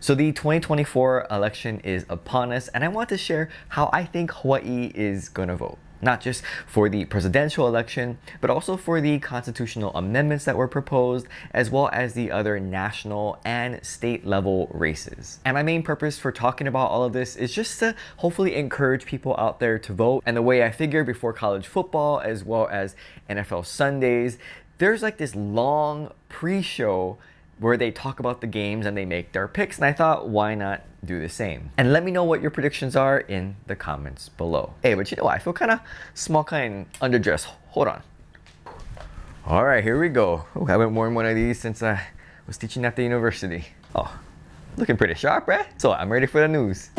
So the 2024 election is upon us, and I want to share how I think Hawaii is gonna vote. Not just for the presidential election, but also for the constitutional amendments that were proposed, as well as the other national and state level races. And my main purpose for talking about all of this is just to hopefully encourage people out there to vote. And the way I figure before college football, as well as NFL Sundays, there's like this long pre-show where they talk about the games and they make their picks, and I thought, why not do the same? And let me know what your predictions are in the comments below. Hey, but you know what? I feel kind of small, kind of underdressed. Hold on. All right, here we go. Ooh, I haven't worn one of these since I was teaching at the university. Oh, looking pretty sharp, right? So I'm ready for the news.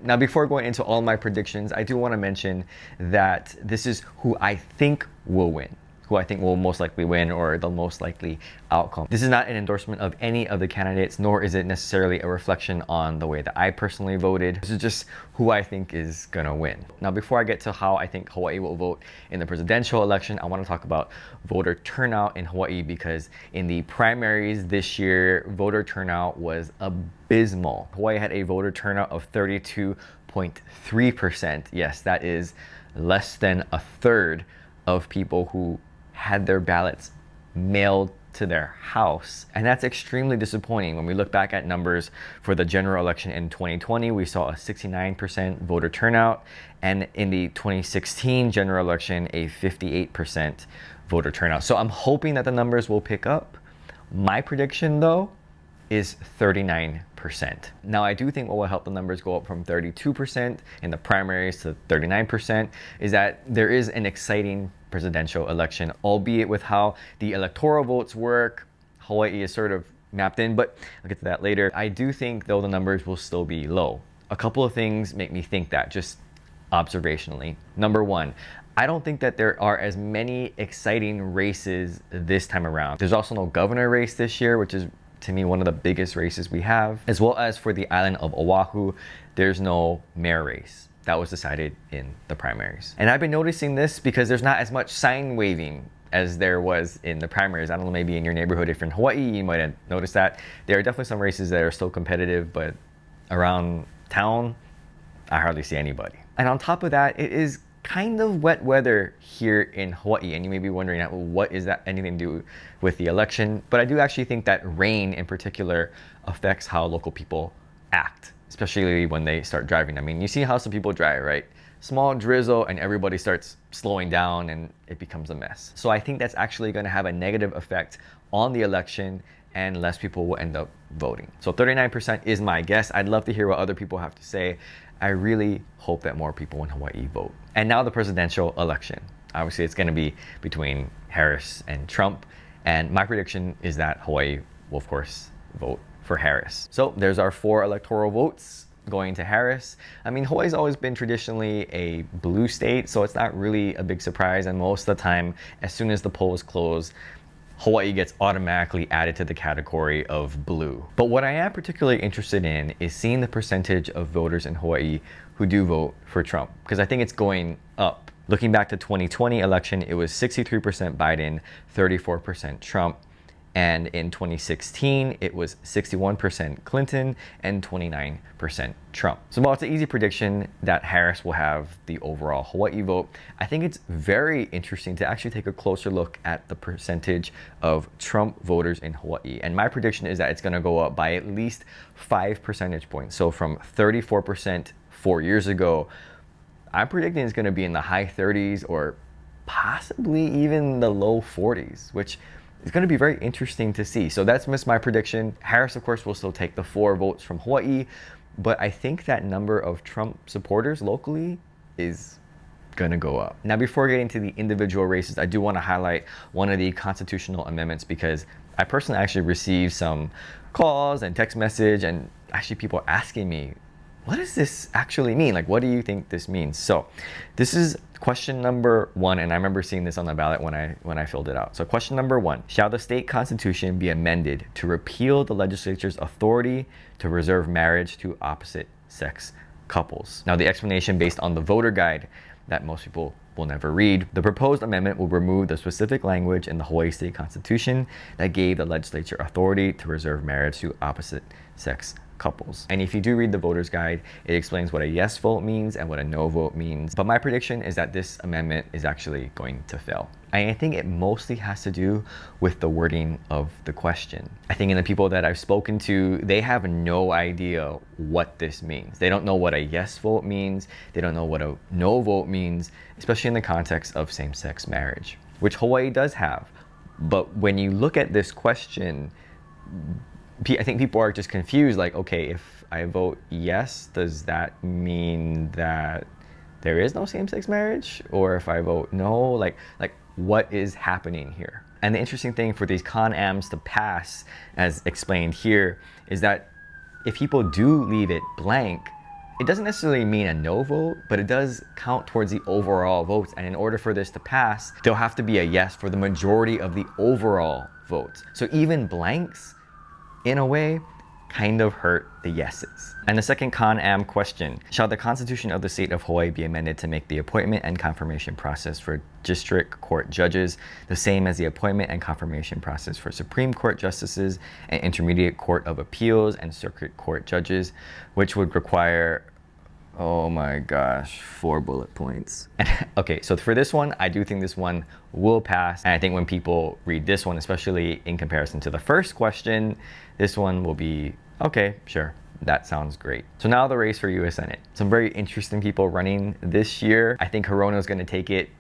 Now, before going into all my predictions, I do want to mention that this is who I think will win, who I think will most likely win, or the most likely outcome. This is not an endorsement of any of the candidates, nor is it necessarily a reflection on the way that I personally voted. This is just who I think is gonna win. Now, before I get to how I think Hawaii will vote in the presidential election, I want to talk about voter turnout in Hawaii, because in the primaries this year, voter turnout was abysmal. Hawaii had a voter turnout of 32.3%. Yes, that is less than a third of people who had their ballots mailed to their house. And that's extremely disappointing. When we look back at numbers for the general election in 2020, we saw a 69% voter turnout, and in the 2016 general election, a 58% voter turnout. So I'm hoping that the numbers will pick up. My prediction, though, is 39%. Now, I do think what will help the numbers go up from 32% in the primaries to 39% is that there is an exciting presidential election, albeit with how the electoral votes work, Hawaii is sort of mapped in, but I'll get to that later. I do think, though, the numbers will still be low. A couple of things make me think that, just observationally. Number one, I don't think that there are as many exciting races this time around. There's also no governor race this year, which is, to me, one of the biggest races we have. As well as for the island of Oahu, there's no mayor race. That was decided in the primaries. And I've been noticing this because there's not as much sign waving as there was in the primaries. I don't know, maybe in your neighborhood, if you're in Hawaii, you might have noticed that. There are definitely some races that are still competitive, but around town, I hardly see anybody. And on top of that, it is kind of wet weather here in Hawaii, and you may be wondering, well, what is that anything to do with the election? But I do actually think that rain in particular affects how local people act, especially when they start driving. I mean, you see how some people drive, right? Small drizzle and everybody starts slowing down and it becomes a mess. So I think that's actually going to have a negative effect on the election, and less people will end up voting. So 39% is my guess. I'd love to hear what other people have to say. I really hope that more people in Hawaii vote. And now the presidential election. Obviously, it's going to be between Harris and Trump. And my prediction is that Hawaii will, of course, vote for Harris. So there's our 4 electoral votes going to Harris. I mean, Hawaii's always been traditionally a blue state, so it's not really a big surprise. And most of the time, as soon as the polls close, Hawaii gets automatically added to the category of blue. But what I am particularly interested in is seeing the percentage of voters in Hawaii who do vote for Trump, because I think it's going up. Looking back to 2020 election, it was 63% Biden, 34% Trump. And in 2016, it was 61% Clinton and 29% Trump. So while it's an easy prediction that Harris will have the overall Hawaii vote, I think it's very interesting to actually take a closer look at the percentage of Trump voters in Hawaii. And my prediction is that it's gonna go up by at least 5 percentage points. So from 34% 4 years ago, I'm predicting it's gonna be in the high 30s or possibly even the low 40s, which it's going to be very interesting to see. So that's my prediction. Harris, of course, will still take the 4 votes from Hawaii, but I think that number of Trump supporters locally is going to go up. Now, before getting to the individual races, I do want to highlight one of the constitutional amendments, because I personally actually received some calls and text message and actually people asking me, what does this actually mean? Like, what do you think this means? So this is question number 1, and I remember seeing this on the ballot when I filled it out. So question number 1, shall the state constitution be amended to repeal the legislature's authority to reserve marriage to opposite sex couples? Now, the explanation based on the voter guide that most people will never read. The proposed amendment will remove the specific language in the Hawaii State Constitution that gave the legislature authority to reserve marriage to opposite sex couples. And if you do read the voter's guide, it explains what a yes vote means and what a no vote means. But my prediction is that this amendment is actually going to fail. I think it mostly has to do with the wording of the question. I think in the people that I've spoken to, they have no idea what this means. They don't know what a yes vote means. They don't know what a no vote means, especially in the context of same-sex marriage, which Hawaii does have. But when you look at this question, I think people are just confused, like, okay, if I vote yes, does that mean that there is no same-sex marriage? Or if I vote no, like what is happening here? And the interesting thing for these Con Ams to pass, as explained here, is that if people do leave it blank, it doesn't necessarily mean a no vote, but it does count towards the overall votes. And in order for this to pass, there'll have to be a yes for the majority of the overall votes. So even blanks, in a way, kind of hurt the yeses. And the second Con Am question: shall the Constitution of the State of Hawaii be amended to make the appointment and confirmation process for district court judges the same as the appointment and confirmation process for Supreme Court justices and Intermediate Court of Appeals and Circuit Court judges, which would require, oh my gosh, 4 bullet points. Okay, so for this one, I do think this one will pass. And I think when people read this one, especially in comparison to the first question, this one will be, okay, sure, that sounds great. So now the race for US Senate. Some very interesting people running this year. I think Hirono's gonna take it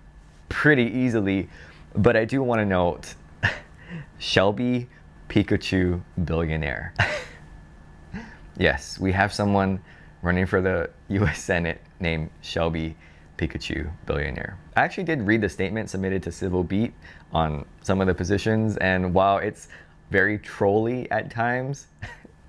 pretty easily, but I do wanna note, Shelby Pikachu billionaire. Yes, we have someone running for the US Senate named Shelby Pikachu billionaire. I actually did read the statement submitted to Civil Beat on some of the positions, and while it's very trolly at times,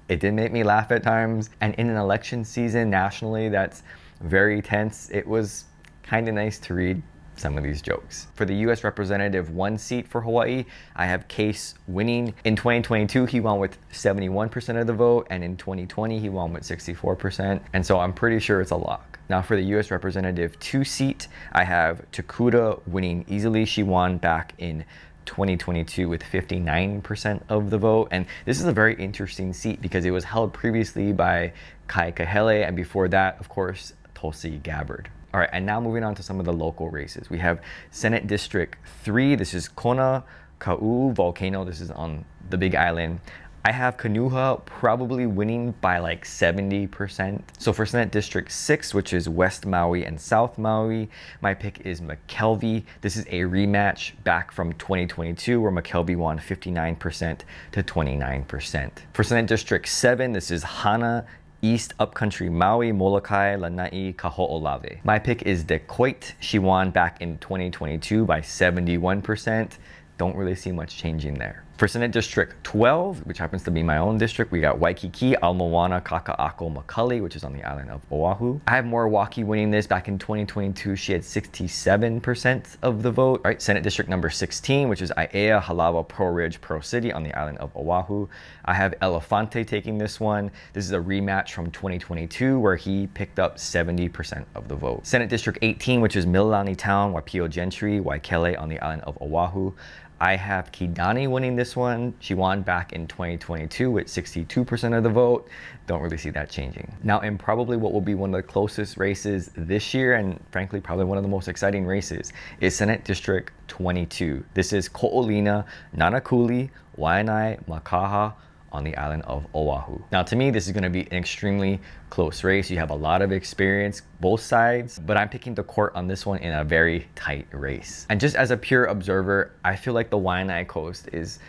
it did make me laugh at times. And in an election season nationally that's very tense, it was kind of nice to read some of these jokes. For the US Representative 1 seat for Hawaii, I have Case winning. In 2022, he won with 71% of the vote, and in 2020, he won with 64%. And so I'm pretty sure it's a lock. Now for the US Representative 2 seat, I have Takuda winning easily. She won back in 2022 with 59% of the vote. And this is a very interesting seat because it was held previously by Kai Kahele, and before that, of course, Tulsi Gabbard. All right, and now moving on to some of the local races. We have Senate District 3. This is Kona Ka'u Volcano. This is on the Big Island. I have Kanuha probably winning by like 70%. So for Senate District 6, which is West Maui and South Maui, my pick is McKelvey. This is a rematch back from 2022 where McKelvey won 59% to 29%. For Senate District 7, this is Hana East Upcountry Maui, Molokai, Lanai, Kaho'olawe. My pick is Decoit. She won back in 2022 by 71%. Don't really see much changing there. For Senate District 12, which happens to be my own district, we got Waikiki, Almoana, Kaka'ako, Makali, which is on the island of Oahu. I have Moriwaki winning this. Back in 2022, she had 67% of the vote. All right, Senate District number 16, which is Aiea, Halawa, Pearl Ridge, Pearl City on the island of Oahu. I have Elefante taking this one. This is a rematch from 2022 where he picked up 70% of the vote. Senate District 18, which is Mililani Town, Waipio Gentry, Waikele on the island of Oahu. I have Kidani winning this one. She won back in 2022 with 62% of the vote. Don't really see that changing. Now, in probably what will be one of the closest races this year, and frankly, probably one of the most exciting races, is Senate District 22. This is Ko'olina, Nanakuli, Waianae, Makaha, on the island of Oahu. Now to me, this is gonna be an extremely close race. You have a lot of experience, both sides, but I'm picking the court on this one in a very tight race. And just as a pure observer, I feel like the Waianae Coast is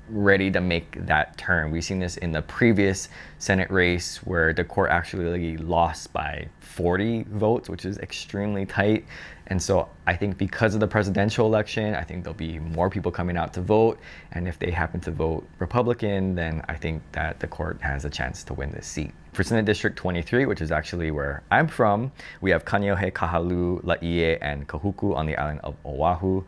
ready to make that turn. We've seen this in the previous Senate race where the court actually lost by 40 votes, which is extremely tight. And so I think because of the presidential election, I think there'll be more people coming out to vote. And if they happen to vote Republican, then I think that the court has a chance to win this seat. For Senate District 23, which is actually where I'm from, we have Kaneohe, Kahalu, Laie, and Kahuku on the island of Oahu.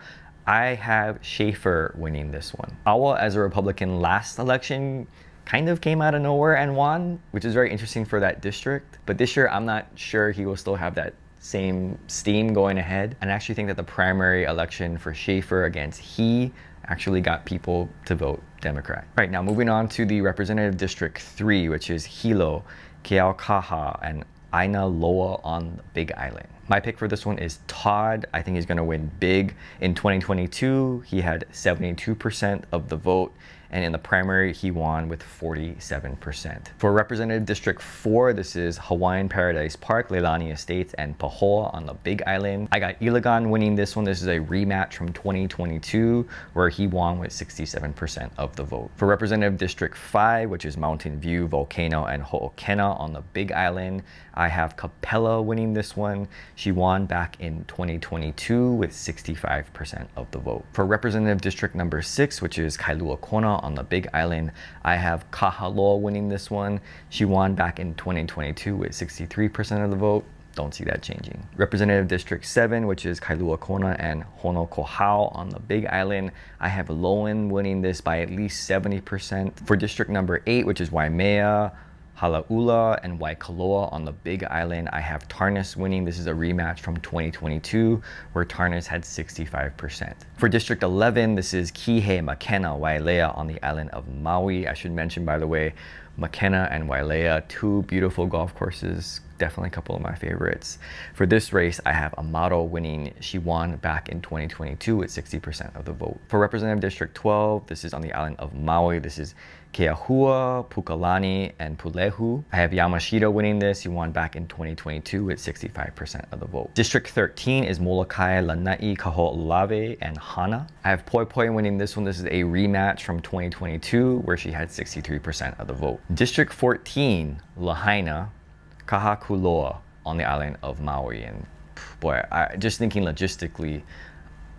I have Schaefer winning this one. Awa, as a Republican last election, kind of came out of nowhere and won, which is very interesting for that district. But this year, I'm not sure he will still have that same steam going ahead. And I actually think that the primary election for Schaefer against He actually got people to vote Democrat. Right, now moving on to the Representative District 3, which is Hilo, Keaukaha, and Aina Loa on the Big Island. My pick for this one is Todd. I think he's going to win big. In 2022, he had 72% of the vote, and in the primary, he won with 47%. For Representative District 4, this is Hawaiian Paradise Park, Leilani Estates, and Pahoa on the Big Island. I got Iligan winning this one. This is a rematch from 2022, where he won with 67% of the vote. For Representative District 5, which is Mountain View, Volcano, and Ho'okena on the Big Island, I have Capella winning this one. She won back in 2022 with 65% of the vote. For Representative District number 6, which is Kailua Kona on the Big Island, I have Kahaloa winning this one. She won back in 2022 with 63% of the vote. Don't see that changing. Representative District 7, which is Kailua Kona and Honokohau on the Big Island, I have Lowen winning this by at least 70%. For District number 8, which is Waimea, Halaula, and Waikoloa on the Big Island, I have Tarnas winning. This is a rematch from 2022, where Tarnas had 65%. For District 11, this is Kihei, Makena, Wailea on the island of Maui. I should mention, by the way, Makena and Wailea, two beautiful golf courses, definitely a couple of my favorites. For this race, I have Amato winning. She won back in 2022 with 60% of the vote. For Representative District 12, this is on the island of Maui. This is Keahua, Pukalani, and Pulehu. I have Yamashita winning this. He won back in 2022 with 65% of the vote. District 13 is Molokai, Lanai, Kaho'olawe, and Hana. I have Poi Poi winning this one. This is a rematch from 2022, where she had 63% of the vote. District 14, Lahaina, Kahakuloa on the island of Maui. And boy, just thinking logistically,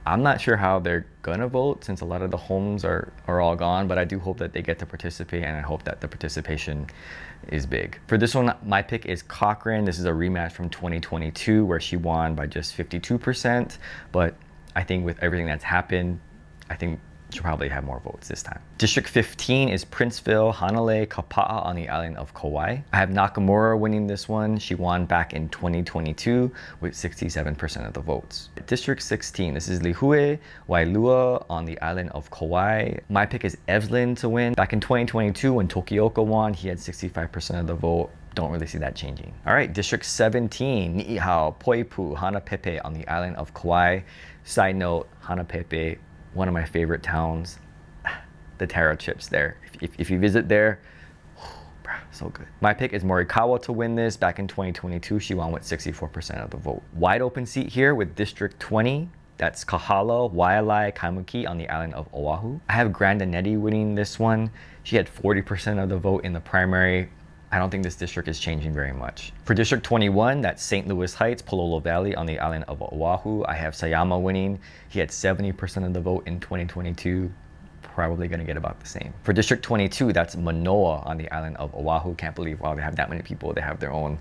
I'm not sure how they're gonna vote since a lot of the homes are all gone, but I do hope that they get to participate, and I hope that the participation is big. For this one, my pick is Cochran. This is a rematch from 2022, where she won by just 52%, but I think with everything that's happened, I think she'll probably have more votes this time. District 15 is Princeville, Hanalei, Kapa'a on the island of Kauai. I have Nakamura winning this one. She won back in 2022 with 67% of the votes. District 16, this is Lihue, Wailua on the island of Kauai. My pick is Evelyn to win. Back in 2022 when Tokioka won, he had 65% of the vote. Don't really see that changing. All right, District 17, Ni'ihau, Poipu, Hanapepe on the island of Kauai. Side note, Hanapepe, one of my favorite towns. The taro chips there. If you visit there, so good. My pick is Morikawa to win this. Back in 2022, she won with 64% of the vote. Wide open seat here with District 20. That's Kahala, Waialae, Kaimuki on the island of Oahu. I have Grandinetti winning this one. She had 40% of the vote in the primary. I don't think this district is changing very much. For District 21, that's St. Louis Heights, Pololo Valley on the island of Oahu. I have Sayama winning. He had 70% of the vote in 2022. Probably gonna get about the same. For District 22, that's Manoa on the island of Oahu. Can't believe, wow, they have that many people. They have their own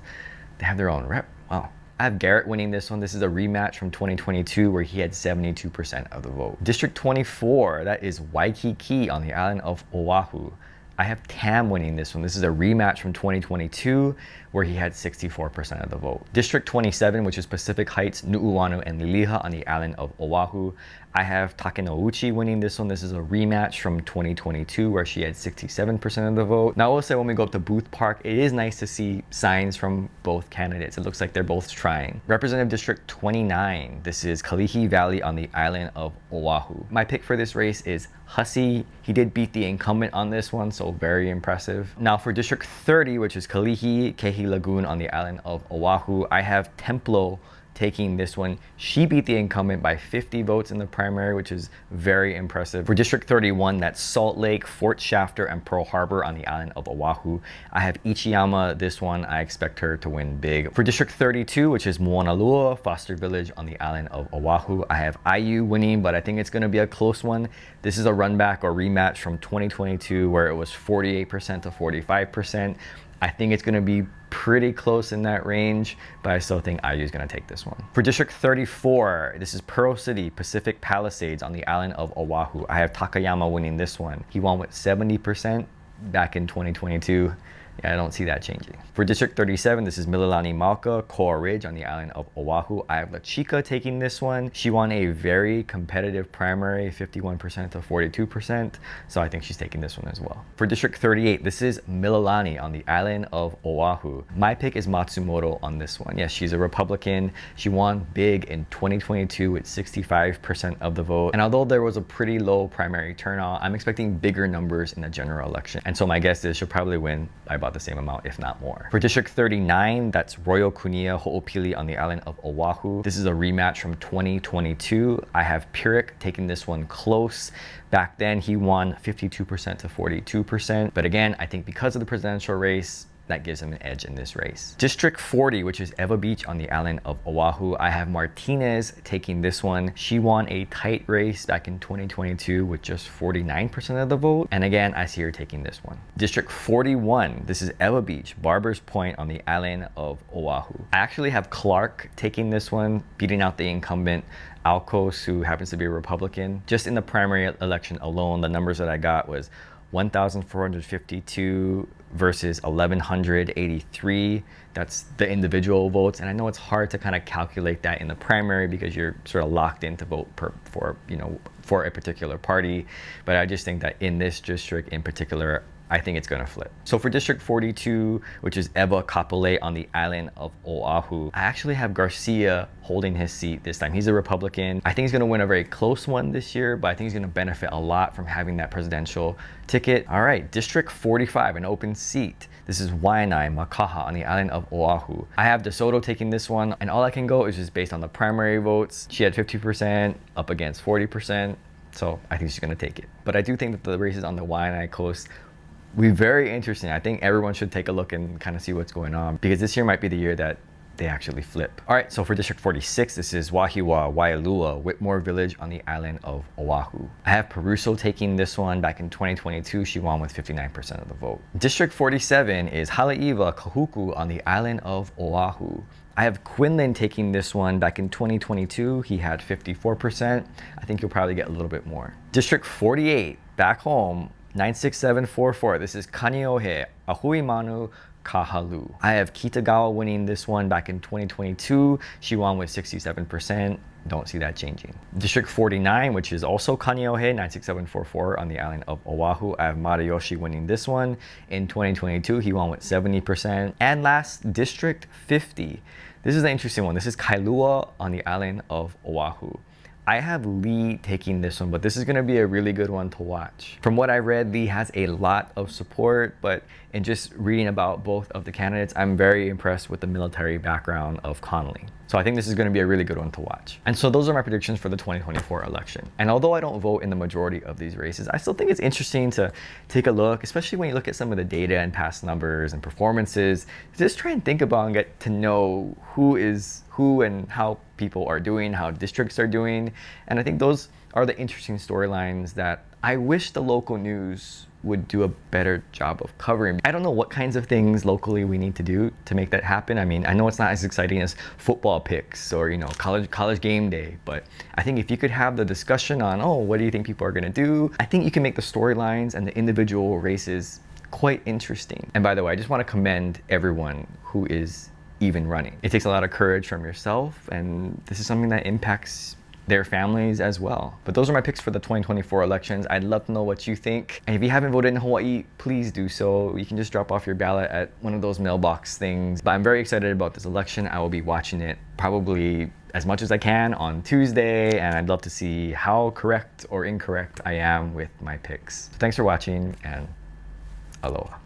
rep. Wow. I have Garrett winning this one. This is a rematch from 2022 where he had 72% of the vote. District 24, that is Waikiki on the island of Oahu. I have Tam winning this one. This is a rematch from 2022 where he had 64% of the vote. District 27, which is Pacific Heights, Nu'uanu, and Liliha on the island of Oahu. I have Takenouchi winning this one. This is a rematch from 2022 where she had 67% of the vote. Now I will say when we go up to Booth Park, it is nice to see signs from both candidates. It looks like they're both trying. Representative District 29. This is Kalihi Valley on the island of Oahu. My pick for this race is Hussey. He did beat the incumbent on this one, so very impressive. Now for District 30, which is Kalihi, Kehi Lagoon on the island of Oahu, I have Templo taking this one. She beat the incumbent by 50 votes in the primary, which is very impressive. For District 31, that's Salt Lake, Fort Shafter, and Pearl Harbor on the island of Oahu. I have Ichiyama. This one, I expect her to win big. For District 32, which is Moanalua, Foster Village on the island of Oahu, I have IU winning, but I think it's gonna be a close one. This is a run back or rematch from 2022 where it was 48% to 45%. I think it's gonna be pretty close in that range, but I still think IU is gonna take this one. For District 34, this is Pearl City, Pacific Palisades on the island of Oahu. I have Takayama winning this one. He won with 70% back in 2022. Yeah, I don't see that changing. For District 37, this is Mililani Malka, Koa Ridge on the island of Oahu. I have La Chica taking this one. She won a very competitive primary, 51% to 42%. So I think she's taking this one as well. For District 38, this is Mililani on the island of Oahu. My pick is Matsumoto on this one. Yes, she's a Republican. She won big in 2022 with 65% of the vote. And although there was a pretty low primary turnout, I'm expecting bigger numbers in the general election. And so my guess is she'll probably win by about the same amount, if not more. For District 39, that's Royal Kunia Ho'opili on the island of Oahu. This is a rematch from 2022. I have Pyrrhic taking this one close. Back then, he won 52% to 42%. But again, I think because of the presidential race, that gives him an edge in this race. District 40, which is Eva Beach on the island of Oahu. I have Martinez taking this one. She won a tight race back in 2022 with just 49% of the vote. And again, I see her taking this one. District 41, this is Eva Beach, Barbers Point on the island of Oahu. I actually have Clark taking this one, beating out the incumbent Alcos, who happens to be a Republican. Just in the primary election alone, the numbers that I got was 1,452 versus 1,183. That's the individual votes. And I know it's hard to kind of calculate that in the primary because you're sort of locked in to vote for a particular party. But I just think that in this district in particular, I think it's gonna flip. So for District 42, which is Eva Kapolei on the island of Oahu, I actually have Garcia holding his seat this time. He's a Republican. I think he's gonna win a very close one this year, but I think he's gonna benefit a lot from having that presidential ticket. All right, District 45, an open seat. This is Waianae Makaha on the island of Oahu. I have DeSoto taking this one, and all I can go is just based on the primary votes. She had 50% up against 40%, so I think she's gonna take it. But I do think that the races on the Waianae coast will be very interesting. I think everyone should take a look and kind of see what's going on because this year might be the year that they actually flip. All right, so for District 46, this is Wahiwa, Waialua, Whitmore Village on the island of Oahu. I have Peruso taking this one back in 2022. She won with 59% of the vote. District 47 is Haleiwa, Kahuku on the island of Oahu. I have Quinlan taking this one back in 2022. He had 54%. I think he'll probably get a little bit more. District 48, back home, 96744. This is Kaneohe, Ahuimanu, Kahalu. I have Kitagawa winning this one back in 2022. She won with 67%. Don't see that changing. District 49, which is also Kaneohe, 96744 on the island of Oahu. I have Marayoshi winning this one. In 2022, he won with 70%. And last, District 50. This is an interesting one. This is Kailua on the island of Oahu. I have Lee taking this one, but this is going to be a really good one to watch. From what I read, Lee has a lot of support, but in just reading about both of the candidates, I'm very impressed with the military background of Connolly. So I think this is going to be a really good one to watch. And so those are my predictions for the 2024 election. And although I don't vote in the majority of these races, I still think it's interesting to take a look, especially when you look at some of the data and past numbers and performances, just try and think about and get to know who is who and how people are doing, how districts are doing. And I think those are the interesting storylines that I wish the local news would do a better job of covering. I don't know what kinds of things locally we need to do to make that happen. I mean, I know it's not as exciting as football picks or, college game day, but I think if you could have the discussion on, oh, what do you think people are gonna do? I think you can make the storylines and the individual races quite interesting. And by the way, I just wanna commend everyone who is even running. It takes a lot of courage from yourself, and this is something that impacts their families as well. But those are my picks for the 2024 elections. I'd love to know what you think. And if you haven't voted in Hawaii, please do so. You can just drop off your ballot at one of those mailbox things. But I'm very excited about this election. I will be watching it probably as much as I can on Tuesday, and I'd love to see how correct or incorrect I am with my picks. So thanks for watching, and aloha.